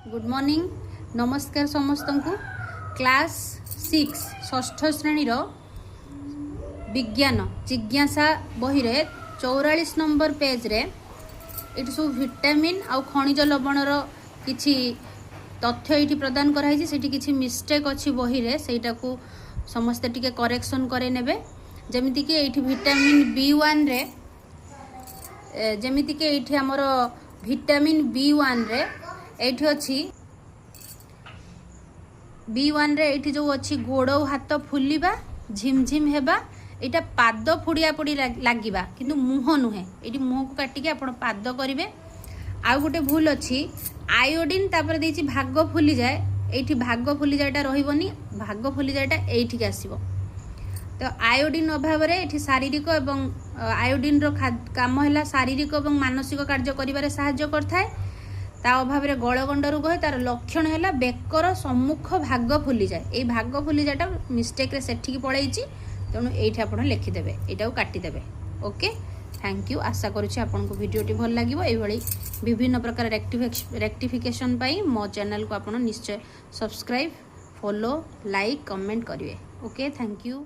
Good morning नमस्कार समस्त को क्लास 6 षष्ठ श्रेणी विज्ञान जिज्ञासा बही रे 44 नंबर पेज रे ये सब विटामिन आउ खनिज लवणर किछि तथ्य ये प्रदान कराई से किछि मिस्टेक अच्छी बही रे सेटा को समस्ते टिके करेक्शन करे नेबे जेमिति कि एठी विटामिन B1 रे जेमिति कि एठी हमर विटामिन B1 रे एठी अछि B1 रे एठी जो अछि गोड़ हाथ फुलिबा झिमझिम हेबा एटा पाद फुड़िया पड़ी लागिबा किंतु मुह नुहे एठी मुह को काटी के आपण पाद करिवे। आ गोटे भूल अछि आयोडीन तापर देछि भाग फुली जाए एठी भाग फुली जाएटा रहिबोनी भाग फुली जाएटा एठी के आसीबो। तो आयोडीन अभाव रे एठी शारीरिक एवं आयोडीन रो काम हैला शारीरिक एवं मानसिक कार्य करिबारे सहायता करथाय। ता अभाव रे गलगंड रोग है तार लक्षण है बेकर सम्मुख भाग फुली जाए ये भाग फुली जाएटा मिस्टेक रे सेठी पड़े तेणु ये आप लिखिदेवे यहाँ काटिदेवे। ओके थैंक यू आशा करुँच आपको भिडियोटी भल लगे ये विभिन्न प्रकार रेक्टिफिकेशन पाई मो चैनल को आप निश्चय सब्सक्राइब फॉलो लाइक कमेंट करेंगे। Okay thank you.